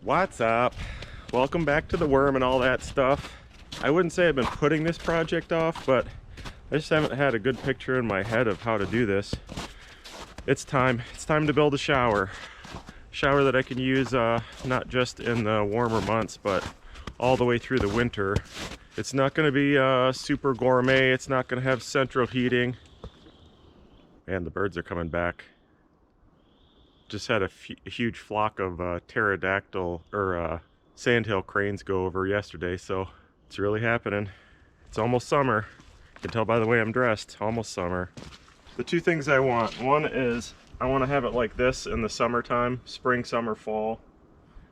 What's up? Welcome back to the worm and all that stuff. I wouldn't say I've been putting this project off, but I just haven't had a good picture in my head of how to do this. It's time to build a shower. Shower that I can use not just in the warmer months, but all the way through the winter. It's not going to be super gourmet. It's not going to have central heating. And the birds are coming back. Just had a huge flock of pterodactyl or sandhill cranes go over yesterday, so it's really happening. It's almost summer. You can tell by the way I'm dressed, almost summer. The two things I want, one is I want to have it like this in the summertime, spring, summer, fall,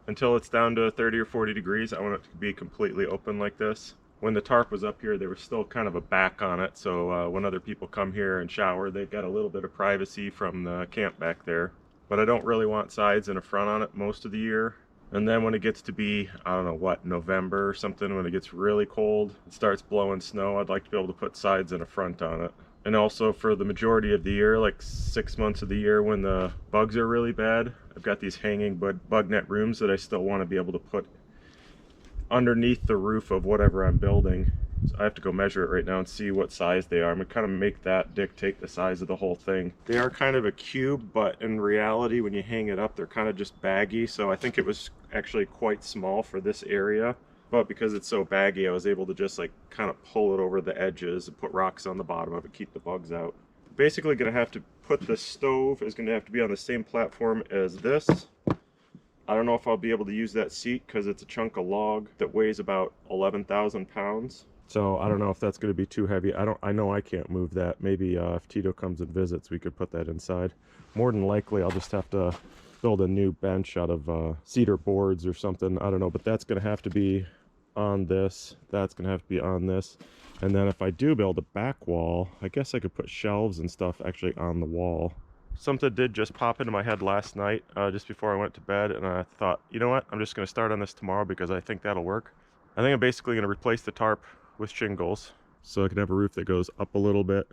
until it's down to 30 or 40 degrees. I want it to be completely open like this. When the tarp was up here, there was still kind of a back on it, so when other people come here and shower, they've got a little bit of privacy from the camp back there. But I don't really want sides and a front on it most of the year. And then when it gets to be, I don't know what, November or something, when it gets really cold, it starts blowing snow, I'd like to be able to put sides and a front on it. And also for the majority of the year, like 6 months of the year when the bugs are really bad, I've got these hanging bug net rooms that I still want to be able to put underneath the roof of whatever I'm building. So I have to go measure it right now and see what size they are. I'm gonna kind of make that dictate the size of the whole thing. They are kind of a cube, but in reality, when you hang it up, they're kind of just baggy. So I think it was actually quite small for this area. But because it's so baggy, I was able to just like kind of pull it over the edges and put rocks on the bottom of it, keep the bugs out. Basically gonna have to put the stove is gonna have to be on the same platform as this. I don't know if I'll be able to use that seat because it's a chunk of log that weighs about 11,000 pounds. So I don't know if that's going to be too heavy. I know I can't move that. Maybe if Tito comes and visits, we could put that inside. More than likely, I'll just have to build a new bench out of cedar boards or something. I don't know, but that's going to have to be on this. That's going to have to be on this. And then if I do build a back wall, I guess I could put shelves and stuff actually on the wall. Something did just pop into my head last night, just before I went to bed, and I thought, you know what, I'm just going to start on this tomorrow because I think that'll work. I think I'm basically going to replace the tarp with shingles, so I can have a roof that goes up a little bit,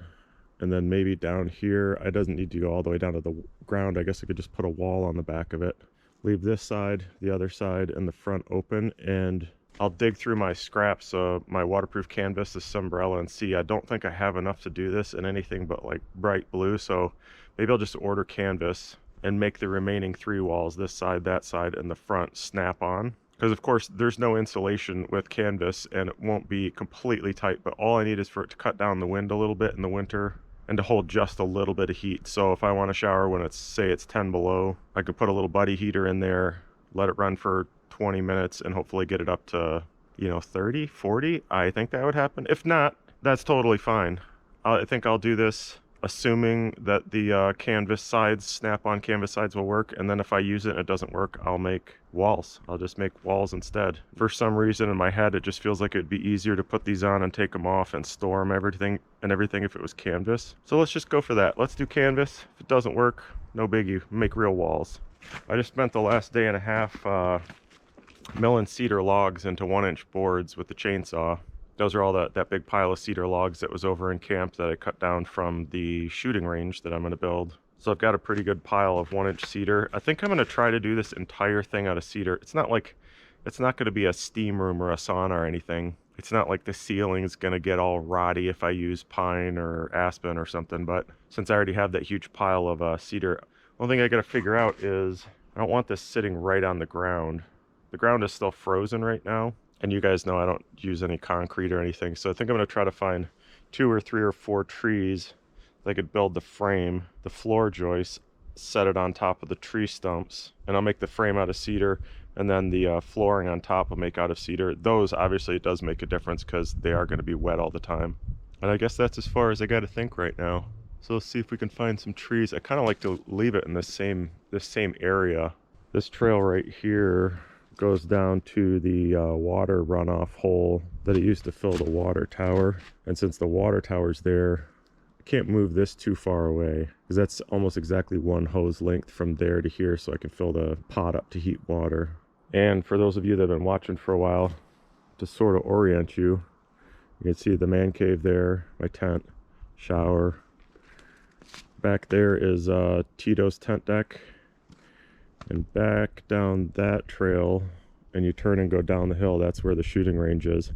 and then maybe down here, it doesn't need to go all the way down to the ground. I guess I could just put a wall on the back of it. Leave this side, the other side, and the front open, and I'll dig through my scraps, my waterproof canvas, this umbrella, and see. I don't think I have enough to do this in anything but like bright blue, so maybe I'll just order canvas and make the remaining 3 walls, this side, that side, and the front, snap on. Because of course there's no insulation with canvas and it won't be completely tight, but all I need is for it to cut down the wind a little bit in the winter and to hold just a little bit of heat. So if I want to shower when it's, say it's 10 below, I could put a little buddy heater in there, let it run for 20 minutes and hopefully get it up to, you know, 30, 40. I think that would happen. If not, that's totally fine. I think I'll do this assuming that the canvas sides, snap-on canvas sides will work, and then if I use it and it doesn't work, I'll make walls. I'll just make walls instead. For some reason in my head, it just feels like it'd be easier to put these on and take them off and store them, everything if it was canvas. So let's just go for that. Let's do canvas. If it doesn't work, no biggie, make real walls. I just spent the last day and a half milling cedar logs into 1-inch boards with the chainsaw. Those are all that big pile of cedar logs that was over in camp that I cut down from the shooting range that I'm going to build. So I've got a pretty good pile of 1-inch cedar. I think I'm going to try to do this entire thing out of cedar. It's not going to be a steam room or a sauna or anything. It's not like the ceiling's going to get all rotty if I use pine or aspen or something. But since I already have that huge pile of cedar, one thing I got to figure out is I don't want this sitting right on the ground. The ground is still frozen right now. And you guys know I don't use any concrete or anything. So I think I'm going to try to find 2 or 3 or 4 trees that I could build the frame, the floor joists, set it on top of the tree stumps. And I'll make the frame out of cedar. And then the flooring on top will make out of cedar. Those, obviously, it does make a difference because they are going to be wet all the time. And I guess that's as far as I got to think right now. So let's see if we can find some trees. I kind of like to leave it in this same area. This trail right here goes down to the water runoff hole that it used to fill the water tower. And since the water tower's there, I can't move this too far away because that's almost exactly 1 hose length from there to here, so I can fill the pot up to heat water. And for those of you that have been watching for a while, to sort of orient you, you can see the man cave there, my tent, shower. Back there is Tito's tent deck. and back down that trail, and you turn and go down the hill. That's where the shooting range is.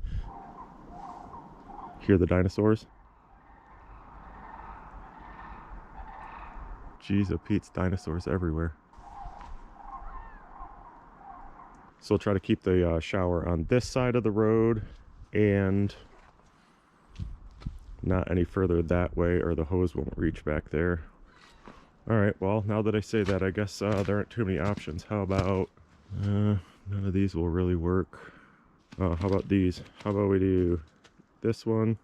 Hear the dinosaurs? Jeez, oh Pete's, dinosaurs everywhere. So we'll try to keep the shower on this side of the road and not any further that way, or the hose won't reach back there. All right, well, now that I say that, I guess there aren't too many options. How about, none of these will really work. How about these? How about we do this one,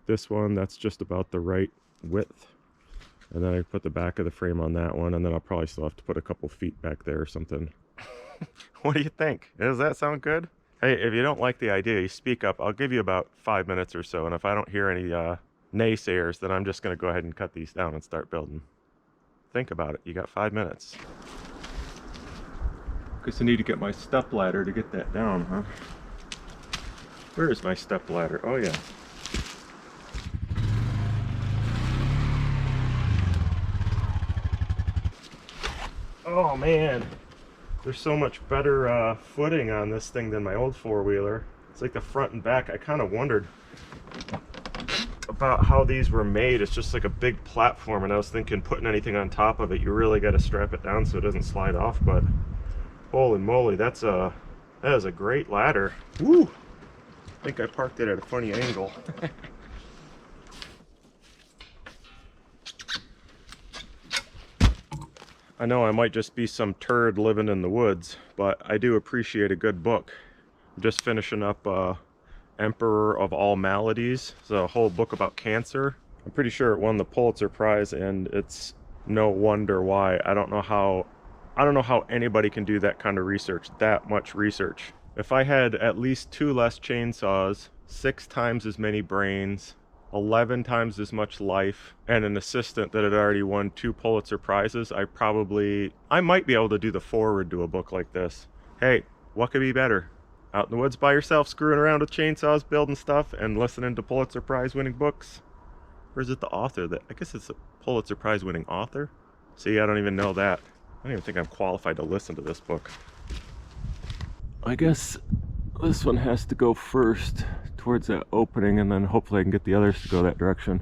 that's just about the right width. And then I put the back of the frame on that one, and then I'll probably still have to put a couple feet back there or something. What do you think? Does that sound good? Hey, if you don't like the idea, you speak up. I'll give you about 5 minutes or so, and if I don't hear any naysayers, then I'm just going to go ahead and cut these down and start building. Think about it. You got 5 minutes. Guess I need to get my step ladder to get that down, huh? Where is my step ladder? Oh, yeah. Oh, man. There's so much better footing on this thing than my old four-wheeler. It's like the front and back. I kind of wondered about how these were made. It's just like a big platform, and I was thinking putting anything on top of it, you really got to strap it down so it doesn't slide off. But holy moly, that is a great ladder. Woo! I think I parked it at a funny angle. I know I might just be some turd living in the woods, but I do appreciate a good book. I'm just finishing up Emperor of All Maladies. It's a whole book about cancer. I'm pretty sure it won the Pulitzer Prize, and it's no wonder why. I don't know how anybody can do that kind of research, that much research. If I had at least 2 less chainsaws, 6 times as many brains, 11 times as much life, and an assistant that had already won 2 Pulitzer Prizes, I might be able to do the foreword to a book like this. Hey, what could be better? Out in the woods by yourself, screwing around with chainsaws, building stuff, and listening to Pulitzer Prize winning books? Or is it the author that, I guess it's a Pulitzer Prize winning author? See, I don't even know that. I don't even think I'm qualified to listen to this book. I guess this one has to go first towards that opening, and then hopefully I can get the others to go that direction.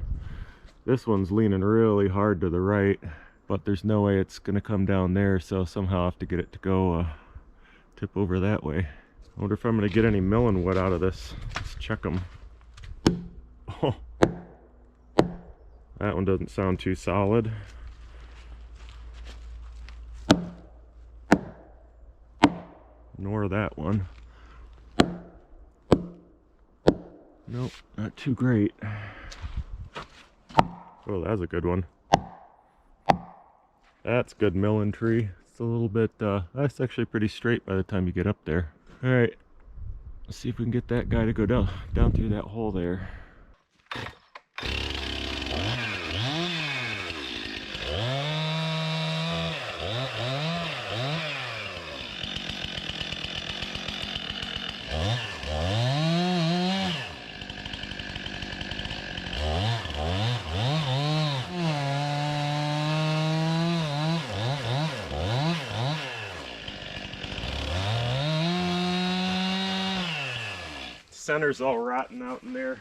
This one's leaning really hard to the right, but there's no way it's gonna come down there, so somehow I have to get it to go tip over that way. I wonder if I'm gonna get any milling wood out of this. Let's check them. Oh, that one doesn't sound too solid. Nor that one. Nope, not too great. Oh, that's a good one. That's good milling tree. It's a little bit, that's actually pretty straight by the time you get up there. All right, let's see if we can get that guy to go down through that hole there. Center's all rotten out in there,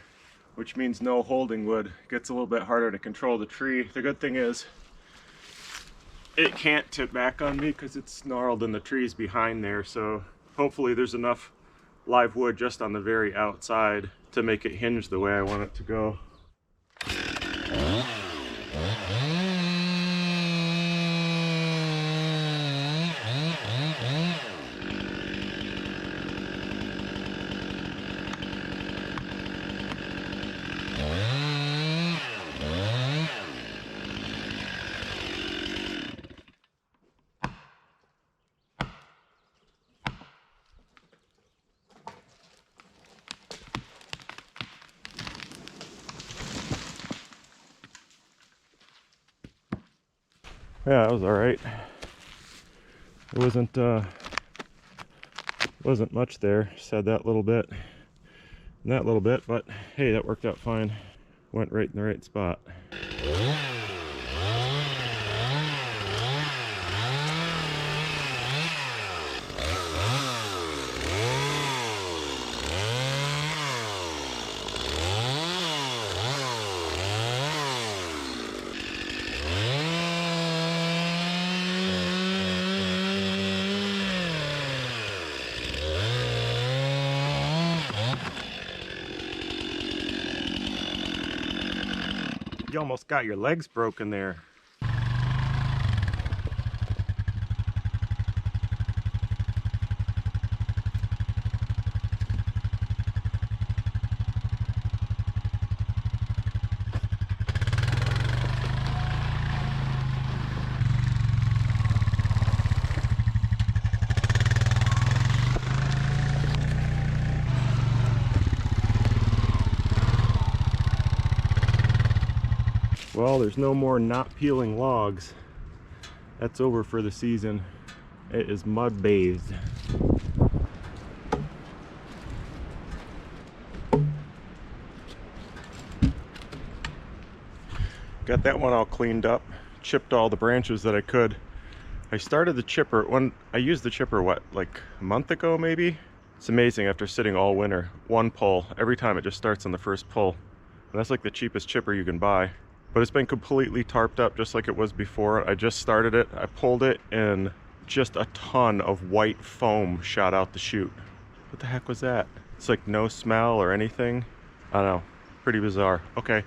which means no holding wood. It gets a little bit harder to control the tree. The good thing is it can't tip back on me because it's snarled in the trees behind there, so hopefully there's enough live wood just on the very outside to make it hinge the way I want it to go. Yeah, that was all right. It wasn't much there. Just had that little bit and that little bit, but hey, that worked out fine. Went right in the right spot. You almost got your legs broken there. Well, there's no more not peeling logs. That's over for the season. It is mud bathed. Got that one all cleaned up. Chipped all the branches that I could. I started the chipper when I used the chipper, what, like a month ago maybe? It's amazing after sitting all winter. One pull. Every time it just starts on the first pull. And that's like the cheapest chipper you can buy. But it's been completely tarped up just like it was before. I just started it, I pulled it, and just a ton of white foam shot out the chute. What the heck was that? It's like no smell or anything. I don't know, pretty bizarre. Okay,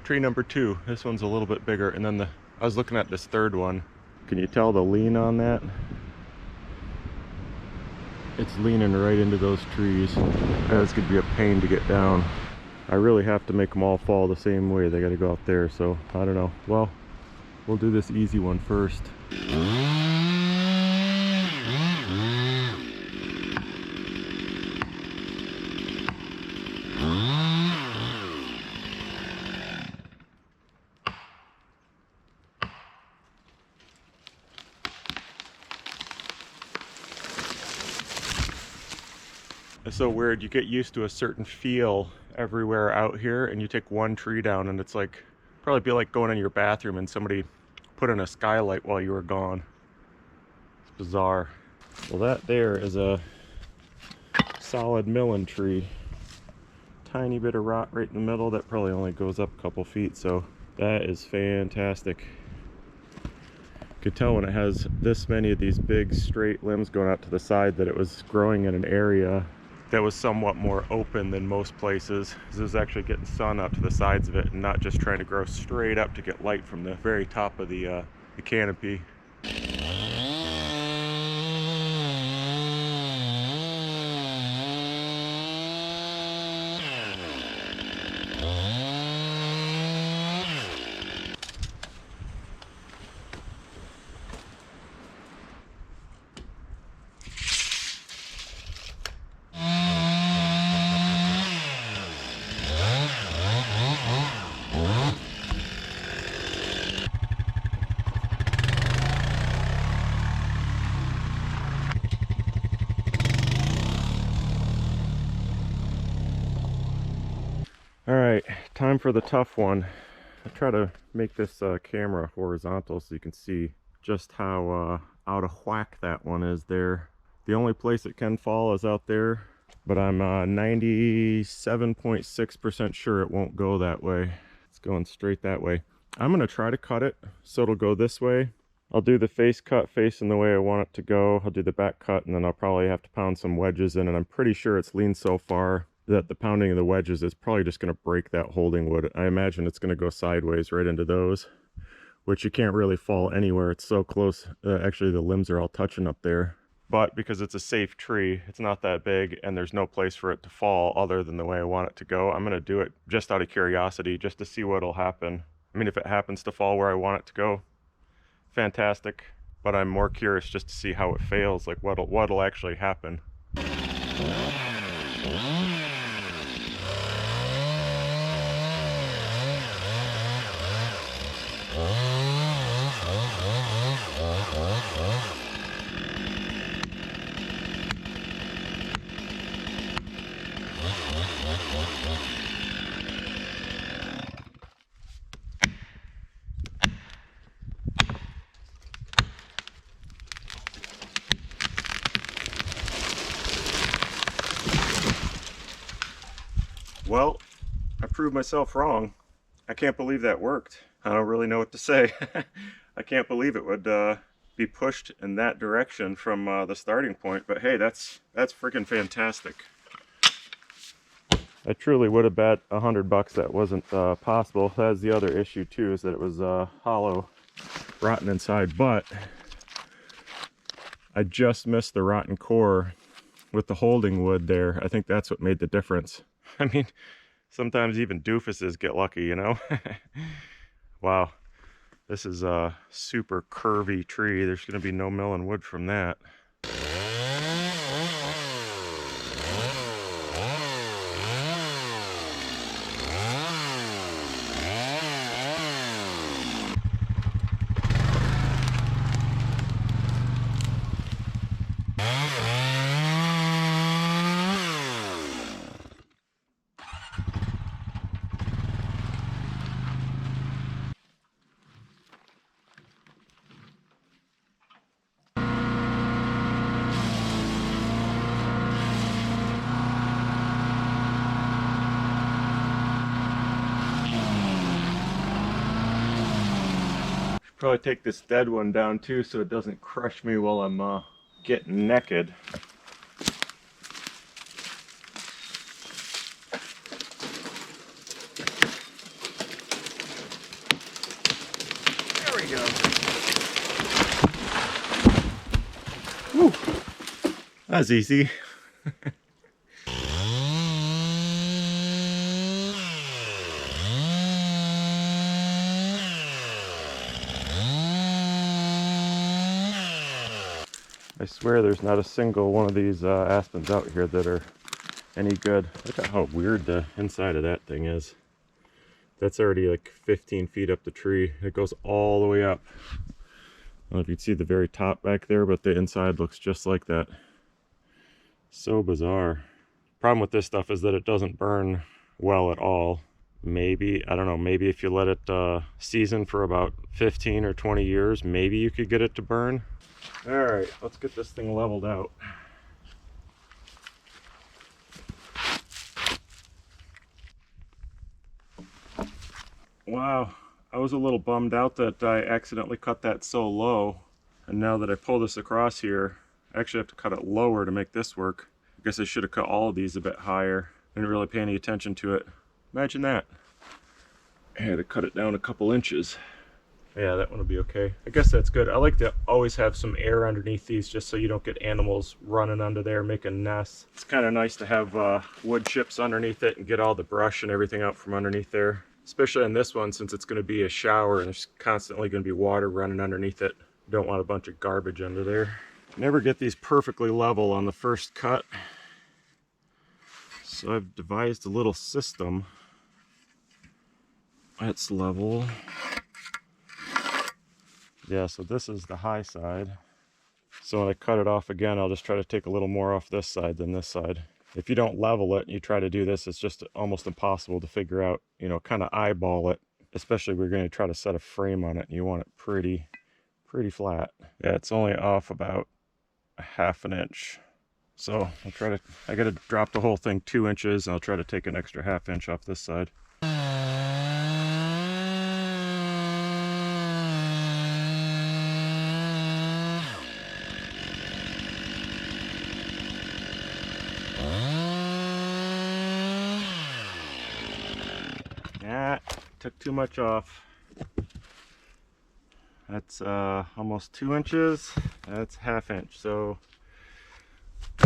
tree number 2. This one's a little bit bigger, and then I was looking at this third one. Can you tell the lean on that? It's leaning right into those trees. That's gonna be a pain to get down. I really have to make them all fall the same way. They got to go out there, so I don't know. Well, we'll do this easy one first. It's so weird. You get used to a certain feel everywhere out here, and you take one tree down and it's like, probably be like going in your bathroom and somebody put in a skylight while you were gone. It's bizarre. Well, that there is a solid millen tree. Tiny bit of rot right in the middle that probably only goes up a couple feet, so that is fantastic. You could tell when it has this many of these big straight limbs going out to the side that it was growing in an area that was somewhat more open than most places. This is actually getting sun out to the sides of it and not just trying to grow straight up to get light from the very top of the canopy. All right, time for the tough one. I try to make this camera horizontal so you can see just how out of whack that one is there. The only place it can fall is out there, but I'm 97.6% sure it won't go that way. It's going straight that way. I'm gonna try to cut it so it'll go this way. I'll do the face cut facing the way I want it to go. I'll do the back cut, and then I'll probably have to pound some wedges in, and I'm pretty sure it's leaned so far that the pounding of the wedges is probably just going to break that holding wood. I imagine it's going to go sideways right into those, which you can't really fall anywhere. It's so close. Actually, the limbs are all touching up there. But because it's a safe tree, it's not that big, and there's no place for it to fall other than the way I want it to go. I'm going to do it just out of curiosity, just to see what'll happen. I mean, if it happens to fall where I want it to go, fantastic. But I'm more curious just to see how it fails, like what'll actually happen. Well, I proved myself wrong. I can't believe that worked. I don't really know what to say. I can't believe it would be pushed in that direction from the starting point, but hey, that's freaking fantastic. I truly would have bet $100 that wasn't possible. That's the other issue too, is that it was hollow, rotten inside, but I just missed the rotten core with the holding wood there. I think that's what made the difference. I mean, sometimes even doofuses get lucky, you know? Wow, this is a super curvy tree. There's gonna be no milling wood from that. Probably take this dead one down too so it doesn't crush me while I'm getting naked. There we go. Woo. That was easy. I swear there's not a single one of these aspens out here that are any good. Look at how weird the inside of that thing is. That's already like 15 feet up the tree. It goes all the way up. I don't know if you can see the very top back there, but the inside looks just like that. So bizarre. Problem with this stuff is that it doesn't burn well at all. Maybe, I don't know, maybe if you let it season for about 15 or 20 years, maybe you could get it to burn. All right, let's get this thing leveled out. Wow, I was a little bummed out that I accidentally cut that so low. And now that I pull this across here, I actually have to cut it lower to make this work. I guess I should have cut all of these a bit higher. Didn't really pay any attention to it. Imagine that. I had to cut it down a couple inches. Yeah, that one will be okay. I guess that's good. I like to always have some air underneath these just so you don't get animals running under there making nests. It's kind of nice to have wood chips underneath it and get all the brush and everything out from underneath there. Especially in this one, since it's going to be a shower and there's constantly going to be water running underneath it. You don't want a bunch of garbage under there. Never get these perfectly level on the first cut. So I've devised a little system that's level. Yeah, so this is the high side. So when I cut it off again, I'll just try to take a little more off this side than this side. If you don't level it and you try to do this, it's just almost impossible to figure out, you know, kind of eyeball it. Especially if we're going to try to set a frame on it and you want it pretty flat. Yeah, it's only off about a ½ an inch. So I'll try to, I got to drop the whole thing 2 inches and I'll try to take an extra ½ inch off this side. Took too much off. That's almost 2 inches. That's ½ inch. So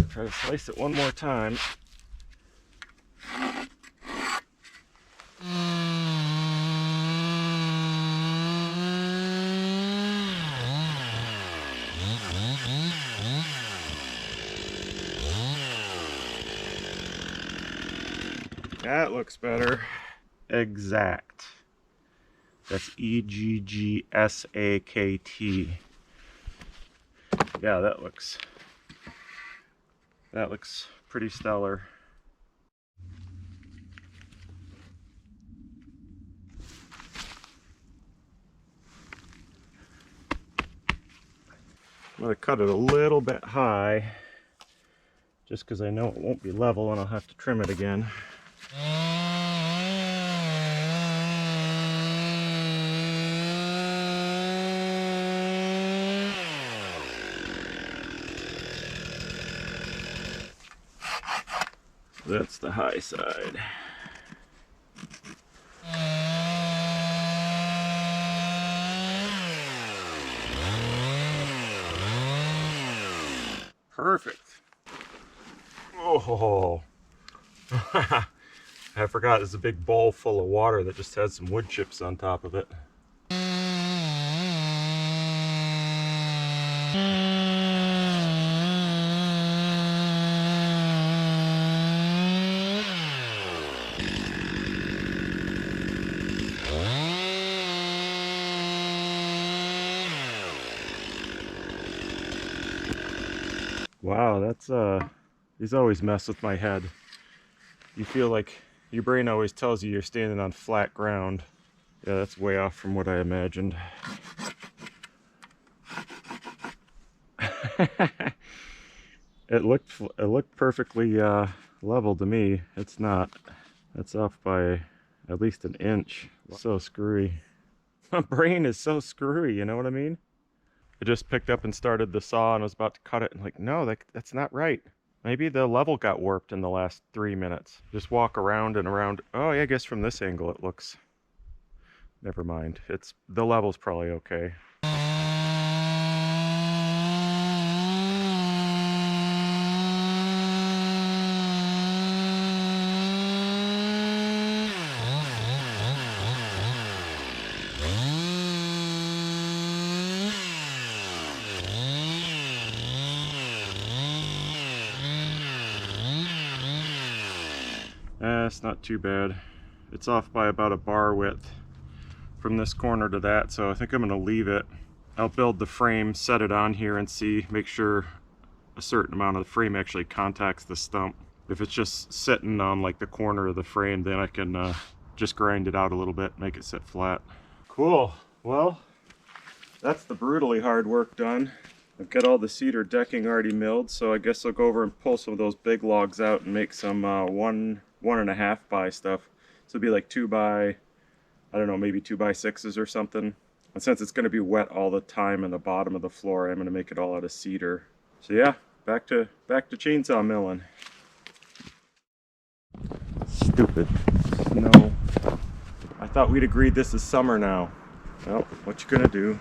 try to slice it one more time. That looks better. Exact. That's EGGSAKT. Yeah, that looks pretty stellar. I'm gonna cut it a little bit high just because I know it won't be level and I'll have to trim it again. That's the high side. Perfect. Oh, I forgot there's a big bowl full of water that just has some wood chips on top of it. Wow, that's these always mess with my head. You feel like your brain always tells you you're standing on flat ground. Yeah, that's way off from what I imagined. It looked perfectly level to me. It's not. It's off by at least an inch. So screwy. My brain is so screwy, you know what I mean? I just picked up and started the saw and was about to cut it and like, no, that's not right. Maybe the level got warped in the last 3 minutes. Just walk around and around. Oh, yeah, I guess from this angle it looks... Never mind. The level's probably okay. It's not too bad. It's off by about a bar width from this corner to that, so I think I'm gonna leave it. I'll build the frame, set it on here and see, make sure a certain amount of the frame actually contacts the stump. If it's just sitting on like the corner of the frame, then I can just grind it out a little bit, make it sit flat. Cool, well, that's the brutally hard work done. I've got all the cedar decking already milled, so I guess I'll go over and pull some of those big logs out and make some 1.5 by stuff. So it'll be like 2 by, I don't know, maybe 2 by 6s or something. And since it's going to be wet all the time in the bottom of the floor, I'm going to make it all out of cedar. So yeah, back to chainsaw milling. Stupid snow. I thought we'd agreed this is summer now. Well, what you gonna do?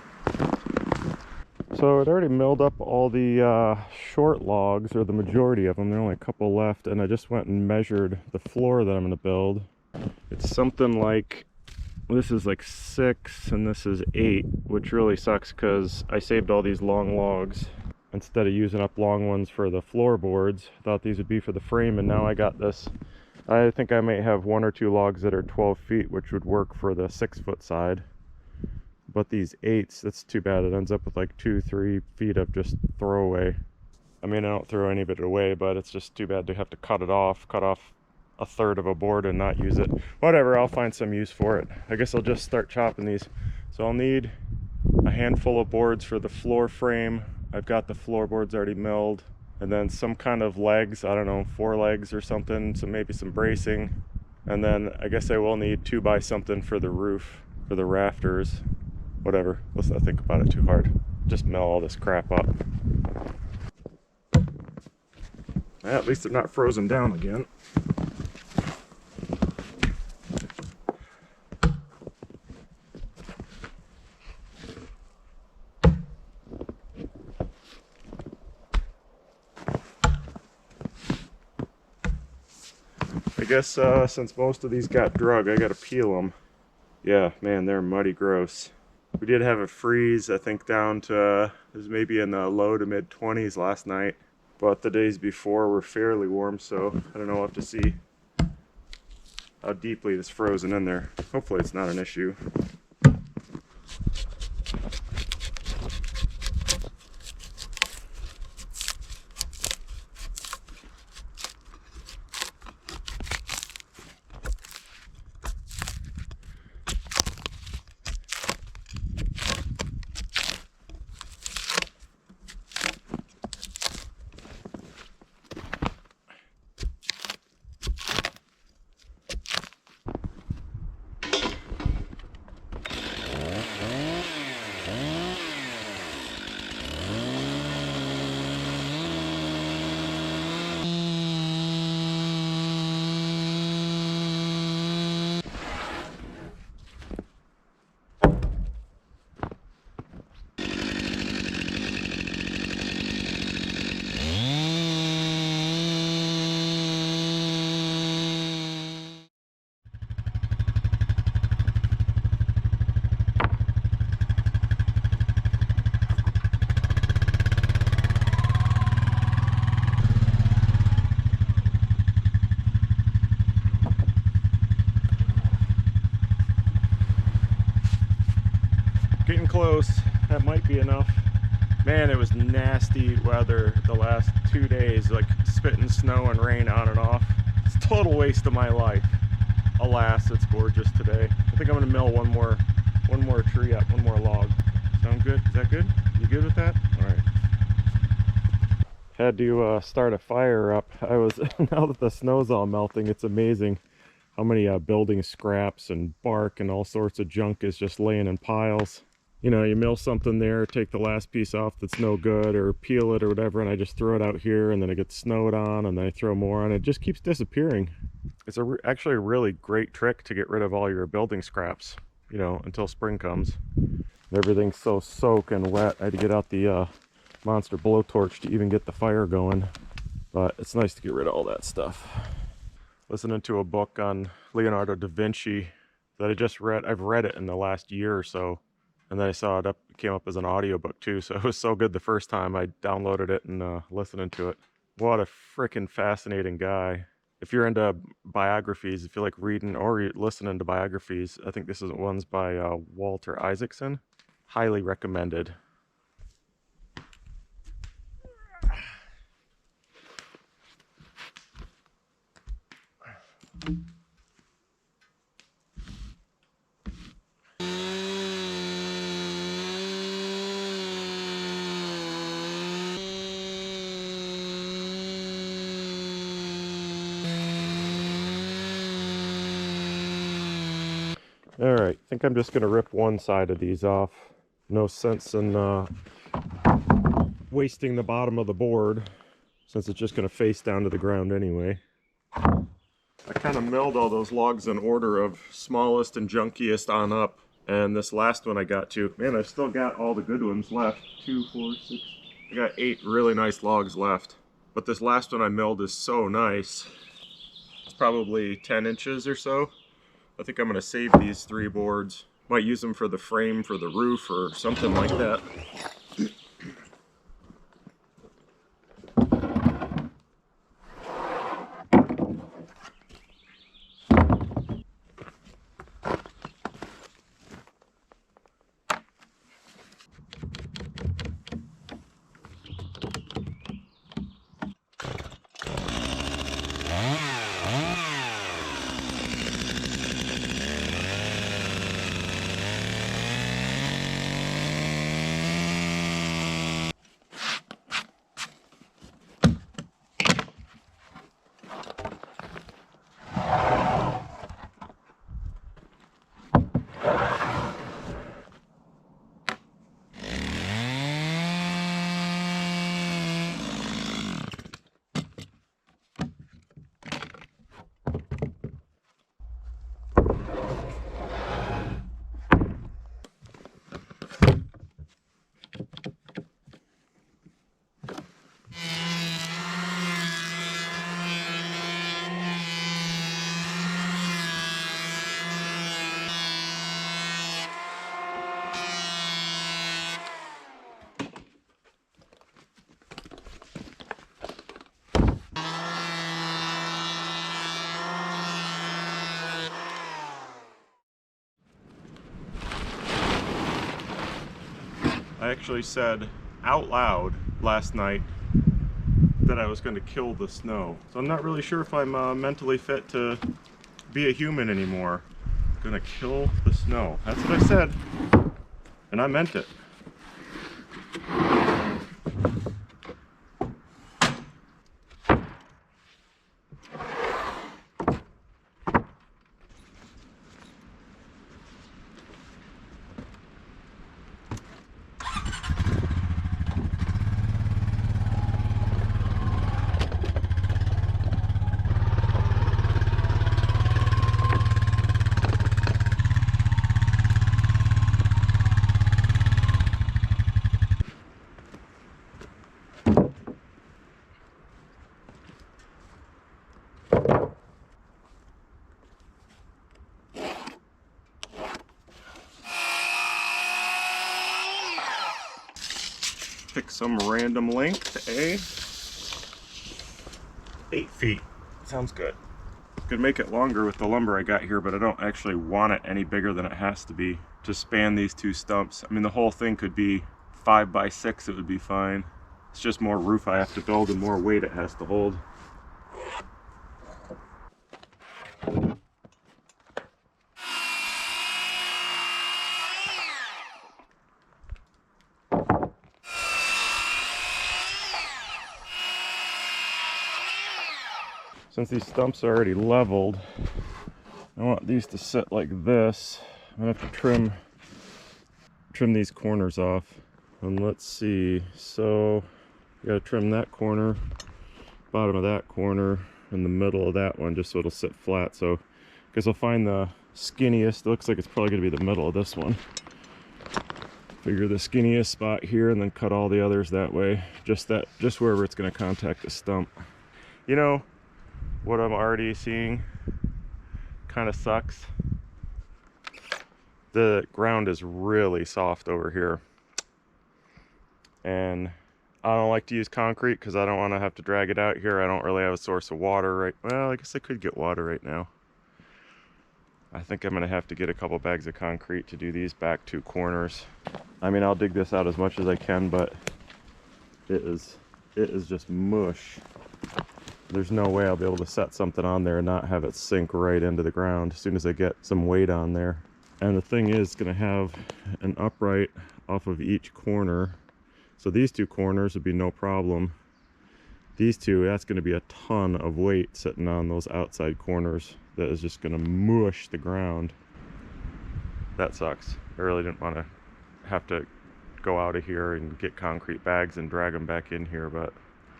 So I'd already milled up all the short logs, or the majority of them. There are only a couple left, and I just went and measured the floor that I'm going to build. It's something like, this is like 6 and this is 8, which really sucks because I saved all these long logs instead of using up long ones for the floorboards. I thought these would be for the frame, and now I got this. I think I may have 1 or 2 logs that are 12 feet, which would work for the 6-foot side. But these 8s, that's too bad. It ends up with like 2-3 feet of just throwaway. I mean, I don't throw any of it away, but it's just too bad to have to cut off a third of a board and not use it. Whatever, I'll find some use for it. I guess I'll just start chopping these. So I'll need a handful of boards for the floor frame. I've got the floorboards already milled. And then some kind of legs, I don't know, 4 legs or something. So maybe some bracing. And then I guess I will need 2 by something for the roof, for the rafters. Whatever, let's not think about it too hard. Just mill all this crap up. At least they're not frozen down again. I guess since most of these got drug, I gotta peel them. Yeah, man, they're muddy gross. We did have a freeze, I think down to, it was maybe in the low to mid 20s last night. But the days before were fairly warm, so I don't know, we'll have to see how deeply it's frozen in there. Hopefully it's not an issue. close. That might be enough. Man, it was nasty weather the last 2 days, like spitting snow and rain on and off. It's a total waste of my life. Alas, it's gorgeous today. I think I'm gonna mill one more tree up, one more log. Sound good? Is that good? You good with that? All right. Had to start a fire up. Now that the snow's all melting, it's amazing how many building scraps and bark and all sorts of junk is just laying in piles. You know, you mill something there, take the last piece off that's no good, or peel it or whatever, and I just throw it out here, and then it gets snowed on, and then I throw more on. It just keeps disappearing. It's actually a really great trick to get rid of all your building scraps, you know, until spring comes. Everything's so soaking wet. I had to get out the monster blowtorch to even get the fire going. But it's nice to get rid of all that stuff. Listening to a book on Leonardo da Vinci that I just read. I've read it in the last year or so. And then I saw it came up as an audiobook too. So it was so good the first time I downloaded it and listening to it. What a freaking fascinating guy. If you're into biographies, if you like reading or listening to biographies, I think this is one's by Walter Isaacson. Highly recommended. All right, I think I'm just gonna rip one side of these off. No sense in wasting the bottom of the board since it's just gonna face down to the ground anyway. I kind of milled all those logs in order of smallest and junkiest on up, and this last one I got to, man, I've still got all the good ones left. 2, 4, 6, I got 8 really nice logs left, but this last one I milled is so nice. It's probably 10 inches or so. I think I'm going to save these 3 boards. Might use them for the frame for the roof or something like that. I actually said out loud last night that I was going to kill the snow. So I'm not really sure if I'm mentally fit to be a human anymore. I'm gonna kill the snow. That's what I said. And I meant it. Pick some random length, 8 feet. Sounds good. Could make it longer with the lumber I got here, but I don't actually want it any bigger than it has to be. to span these two stumps. I mean, the whole thing could be 5 by 6, it would be fine. It's just more roof I have to build and more weight it has to hold. Since these stumps are already leveled, I want these to sit like this. I'm gonna have to trim these corners off. And let's see, so you gotta trim that corner, bottom of that corner, and the middle of that one, just so it'll sit flat. So I guess I'll find the skinniest. It looks like it's probably gonna be the middle of this one. Figure the skinniest spot here and then cut all the others that way. Just wherever it's gonna contact the stump. You know what I'm already seeing kind of sucks? The ground is really soft over here. And I don't like to use concrete because I don't want to have to drag it out here. I don't really have a source of water right. Well, I guess I could get water right now. I think I'm going to have to get a couple bags of concrete to do these back two corners. I mean, I'll dig this out as much as I can, but it is just mush. There's no way I'll be able to set something on there and not have it sink right into the ground as soon as I get some weight on there. And the thing is, it's going to have an upright off of each corner. So these two corners would be no problem. These two, that's going to be a ton of weight sitting on those outside corners that is just going to mush the ground. That sucks. I really didn't want to have to go out of here and get concrete bags and drag them back in here, but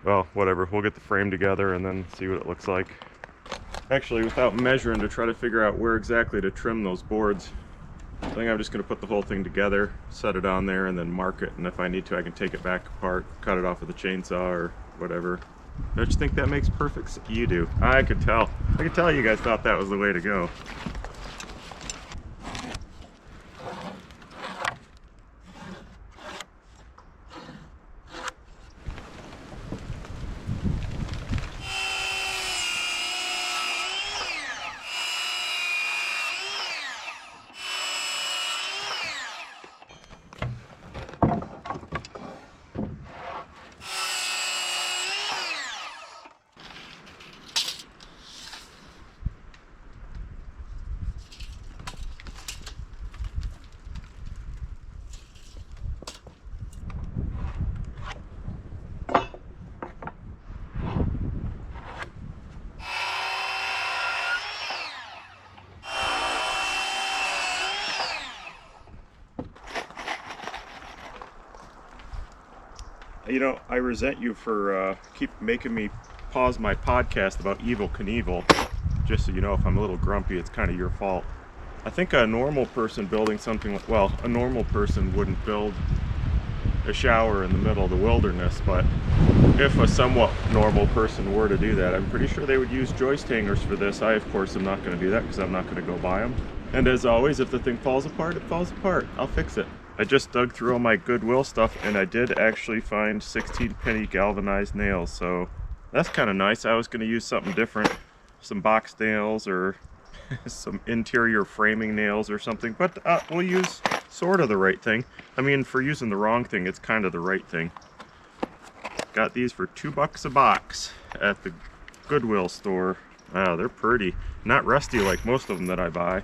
well, whatever. We'll get the frame together and then see what it looks like. Actually, without measuring to try to figure out where exactly to trim those boards, I think I'm just going to put the whole thing together, set it on there, and then mark it. And if I need to, I can take it back apart, cut it off with a chainsaw or whatever. Don't you think that makes perfect sense? You do. I could tell. I could tell you guys thought that was the way to go. You know, I resent you for keep making me pause my podcast about Evel Knievel. Just so you know, if I'm a little grumpy, it's kind of your fault. I think a normal person building something, well, a normal person wouldn't build a shower in the middle of the wilderness, but if a somewhat normal person were to do that, I'm pretty sure they would use joist hangers for this. I, of course, am not going to do that because I'm not going to go buy them. And as always, if the thing falls apart, it falls apart. I'll fix it. I just dug through all my Goodwill stuff and I did actually find 16-penny galvanized nails, so that's kind of nice. I was going to use something different, some box nails or some interior framing nails or something, but we'll use sort of the right thing. I mean, for using the wrong thing, it's kind of the right thing. Got these for $2 a box at the Goodwill store. Wow, they're pretty. Not rusty like most of them that I buy.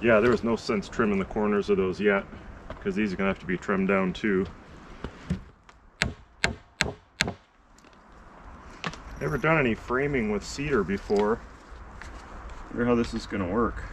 Yeah, there was no sense trimming the corners of those yet, because these are going to have to be trimmed down too. Never done any framing with cedar before. Wonder how this is going to work.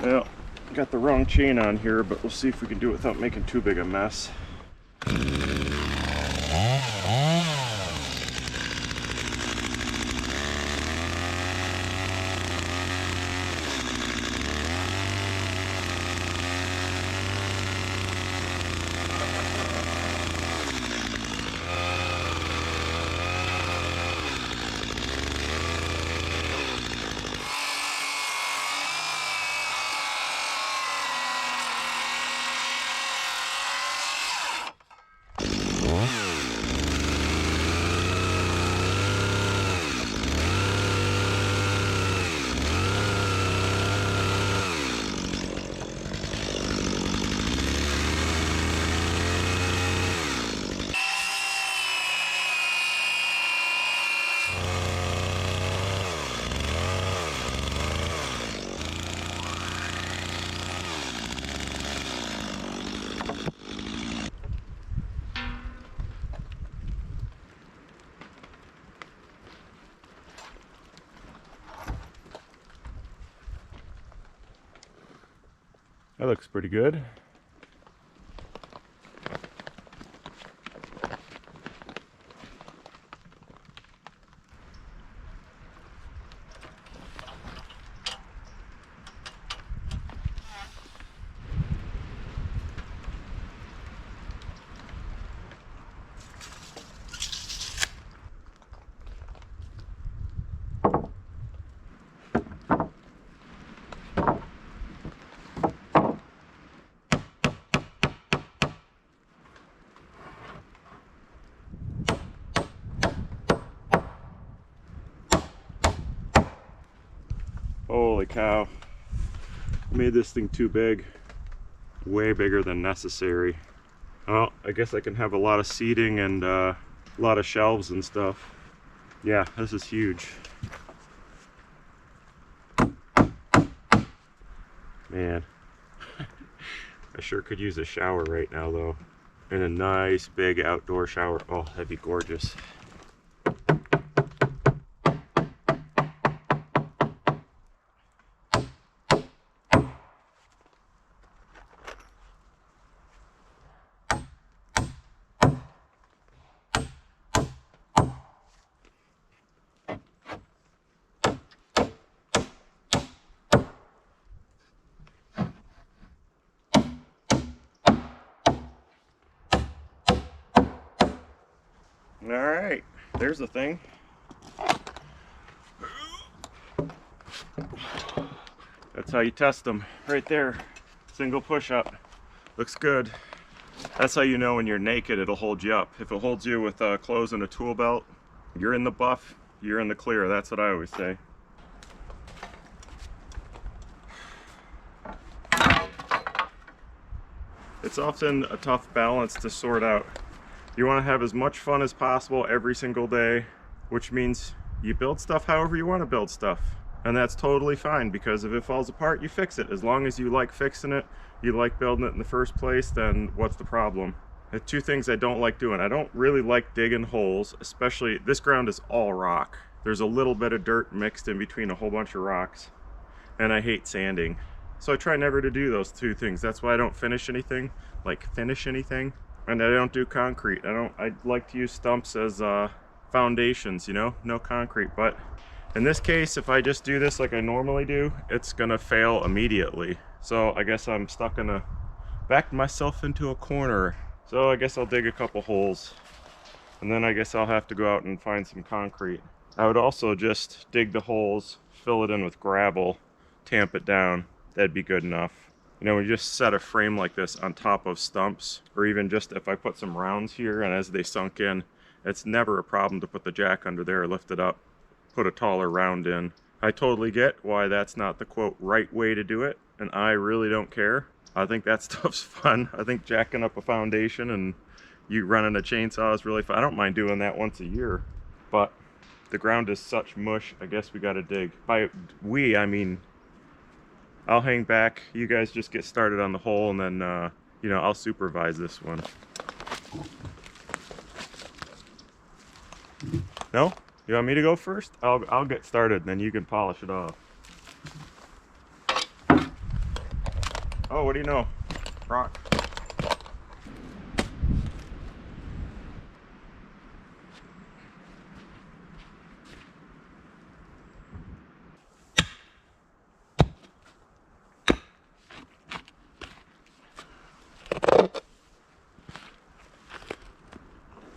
Well, got the wrong chain on here, but we'll see if we can do it without making too big a mess. That looks pretty good. Holy cow. I made this thing too big. Way bigger than necessary. Well, I guess I can have a lot of seating and a lot of shelves and stuff. Yeah, this is huge. Man, I sure could use a shower right now though. And a nice big outdoor shower. Oh, that'd be gorgeous. Alright, there's the thing. That's how you test them, right there. Single push-up. Looks good. That's how you know when you're naked, it'll hold you up. If it holds you with clothes and a tool belt, you're in the buff, you're in the clear. That's what I always say. It's often a tough balance to sort out. You want to have as much fun as possible every single day, which means you build stuff however you want to build stuff. And that's totally fine, because if it falls apart, you fix it. As long as you like fixing it, you like building it in the first place, then what's the problem? The two things I don't like doing. I don't really like digging holes, especially this ground is all rock. There's a little bit of dirt mixed in between a whole bunch of rocks. And I hate sanding. So I try never to do those two things. That's why I don't finish anything, and I don't do concrete. I like to use stumps as foundations, you know, no concrete. But in this case, if I just do this like I normally do, it's gonna fail immediately. So I guess I'm stuck in back myself into a corner. So I guess I'll dig a couple holes, and then I guess I'll have to go out and find some concrete. I would also just dig the holes, fill it in with gravel, tamp it down. That'd be good enough. You know, when you just set a frame like this on top of stumps, or even just if I put some rounds here and as they sunk in, it's never a problem to put the jack under there, lift it up, put a taller round in. I totally get why that's not the quote right way to do it, and I really don't care. I think that stuff's fun. I think jacking up a foundation and you running a chainsaw is really fun. I don't mind doing that once a year, but the ground is such mush, I guess we gotta dig. By we, I mean, I'll hang back, you guys just get started on the hole, and then, you know, I'll supervise this one. No? You want me to go first? I'll get started, and then you can polish it off. Oh, what do you know? Rock.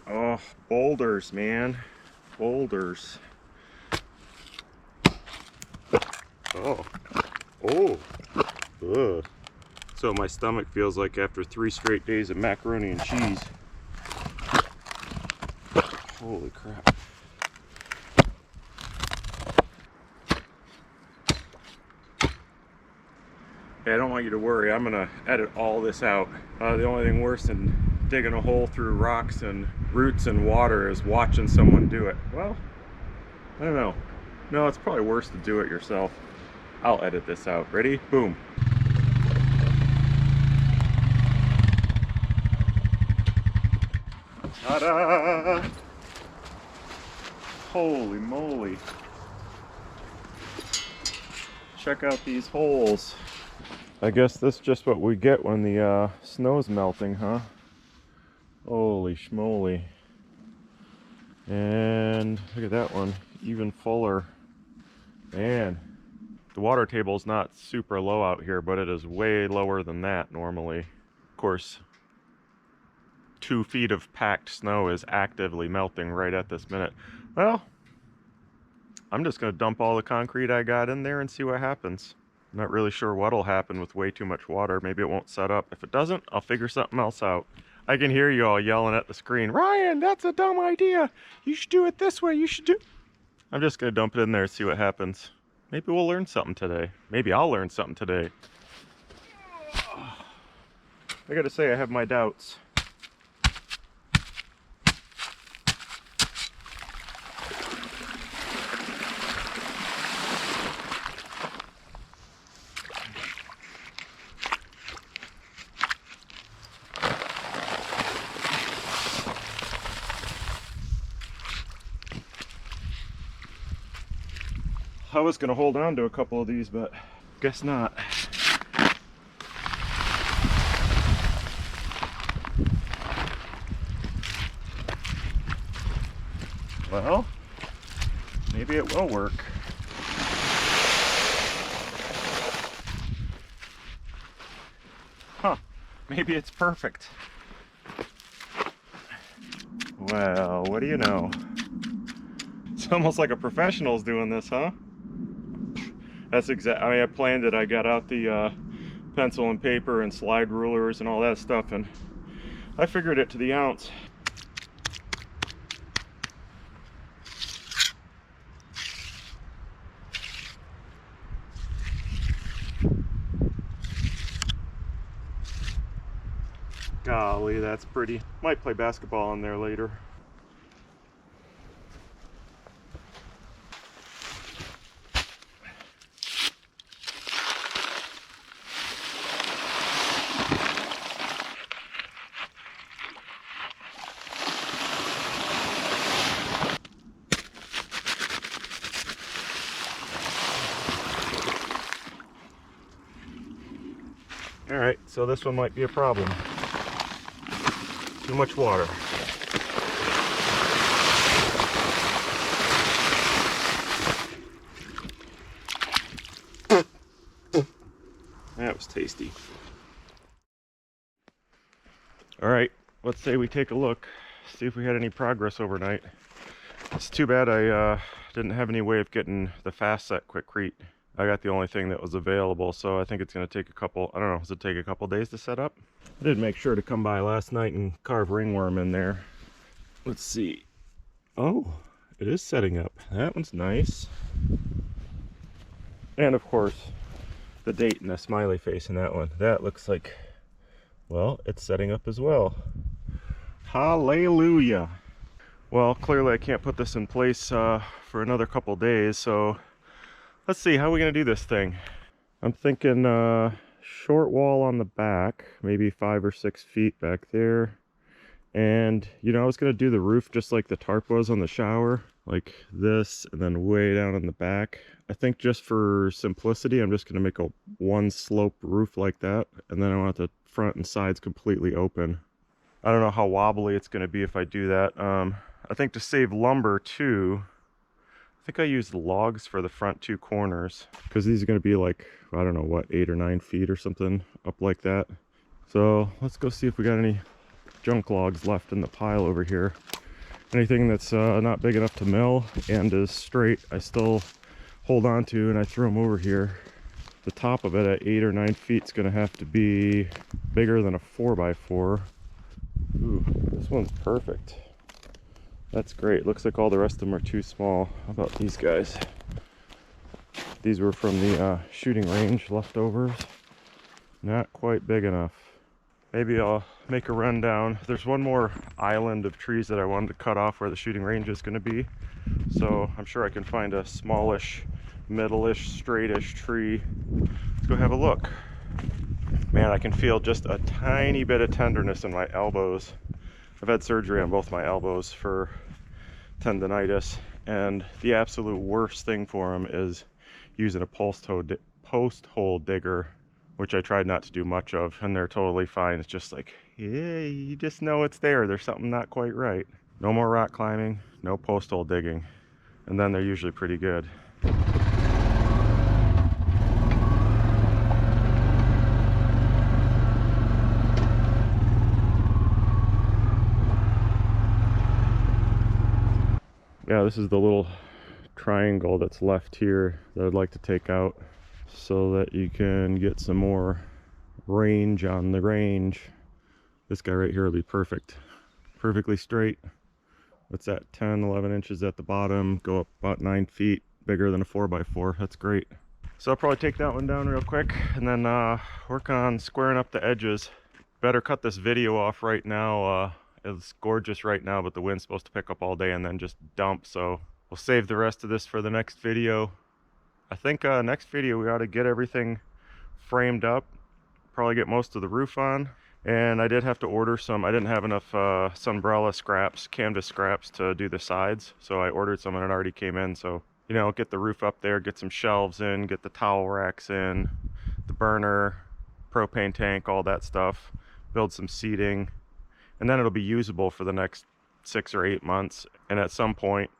Oh, boulders, man. Boulders. Oh. Oh. Ugh. So my stomach feels like after 3 straight days of macaroni and cheese. Holy crap. Hey, I don't want you to worry. I'm gonna edit all this out. The only thing worse than digging a hole through rocks and roots and water is watching someone do it. Well, I don't know. No, it's probably worse to do it yourself. I'll edit this out. Ready? Boom. Ta-da! Holy moly. Check out these holes. I guess that's just what we get when the snow's melting, huh? Holy schmoly. And look at that one, even fuller. Man, the water table is not super low out here, but it is way lower than that normally. Of course, 2 feet of packed snow is actively melting right at this minute. Well, I'm just gonna dump all the concrete I got in there and see what happens. I'm not really sure what'll happen with way too much water. Maybe it won't set up. If it doesn't, I'll figure something else out. I can hear you all yelling at the screen, Ryan, that's a dumb idea. You should do it this way. You should do... I'm just gonna dump it in there and see what happens. Maybe we'll learn something today. Maybe I'll learn something today. I gotta say, I have my doubts. I was gonna hold on to a couple of these, but guess not. Well, maybe it will work. Huh, maybe it's perfect. Well, what do you know? It's almost like a professional's doing this, huh? That's I mean, I planned it. I got out the pencil and paper and slide rulers and all that stuff, and I figured it to the ounce. Golly, that's pretty. Might play basketball in there later. Alright, so this one might be a problem. Too much water. That was tasty. Alright, let's say we take a look, see if we had any progress overnight. It's too bad I didn't have any way of getting the fast set Quikrete. I got the only thing that was available, so I think it's going to take a couple, I don't know, does it take a couple days to set up? I did make sure to come by last night and carve ringworm in there. Let's see. Oh, it is setting up. That one's nice. And of course, the date and the smiley face in that one. That looks like, well, it's setting up as well. Hallelujah. Well, clearly I can't put this in place for another couple days, so let's see, how are we going to do this thing? I'm thinking short wall on the back, maybe 5 or 6 feet back there. And, you know, I was going to do the roof just like the tarp was on the shower. like this, and then way down in the back. I think just for simplicity, I'm just going to make a one slope roof like that, and then I want the front and sides completely open. I don't know how wobbly it's going to be if I do that. I think to save lumber too, I think I used logs for the front two corners, because these are going to be like, I don't know what, 8 or 9 feet or something up like that. So let's go see if we got any junk logs left in the pile over here. Anything that's not big enough to mill and is straight, I still hold on to, and I throw them over here. The top of it at 8 or 9 feet is going to have to be bigger than a 4x4. Ooh, this one's perfect. That's great. Looks like all the rest of them are too small. How about these guys? These were from the shooting range leftovers. Not quite big enough. Maybe I'll make a run down. There's one more island of trees that I wanted to cut off where the shooting range is going to be. So I'm sure I can find a smallish, middle-ish, straightish tree. Let's go have a look. Man, I can feel just a tiny bit of tenderness in my elbows. I've had surgery on both my elbows for tendonitis, and the absolute worst thing for them is using a post hole digger, which I tried not to do much of, and they're totally fine. It's just like, yeah, you just know it's there. There's something not quite right. No more rock climbing, no post hole digging, and then they're usually pretty good. Yeah, this is the little triangle that's left here that I'd like to take out so that you can get some more range on the range. This guy right here will be perfect. Perfectly straight. What's that, 10, 11 inches at the bottom, go up about 9 feet, bigger than a 4x4. That's great. So I'll probably take that one down real quick and then work on squaring up the edges. Better cut this video off right now. It's gorgeous right now, but the wind's supposed to pick up all day and then just dump, so we'll save the rest of this for the next video. I think next video we ought to get everything framed up, probably get most of the roof on. And I did have to order some. I didn't have enough sunbrella scraps, canvas scraps to do the sides, so I ordered some and it already came in. So, you know, get the roof up there, get some shelves in, get the towel racks in, the burner, propane tank, all that stuff, build some seating, and then it'll be usable for the next 6 or 8 months. And at some point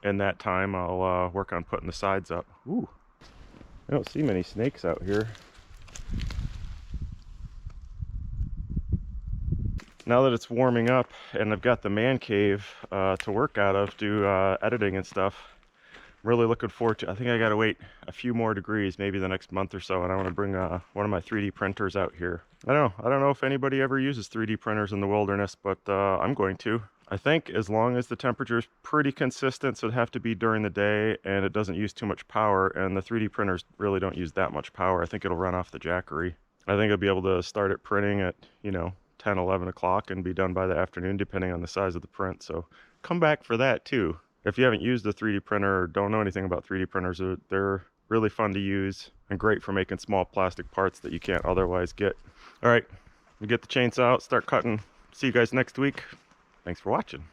in that time, I'll work on putting the sides up. Ooh, I don't see many snakes out here. Now that it's warming up and I've got the man cave to work out of, do editing and stuff, I'm really looking forward to. I think I gotta wait a few more degrees, maybe the next month or so, and I want to bring one of my 3D printers out here. I don't know if anybody ever uses 3D printers in the wilderness, but I'm going to. I think as long as the temperature is pretty consistent, so it'd have to be during the day and it doesn't use too much power, and the 3D printers really don't use that much power. I think it'll run off the Jackery. I think I'll be able to start it printing at, you know, 10, 11 o'clock and be done by the afternoon, depending on the size of the print. So come back for that too. If you haven't used a 3D printer or don't know anything about 3D printers, they're really fun to use and great for making small plastic parts that you can't otherwise get. All right, we get the chainsaw out, start cutting. See you guys next week. Thanks for watching.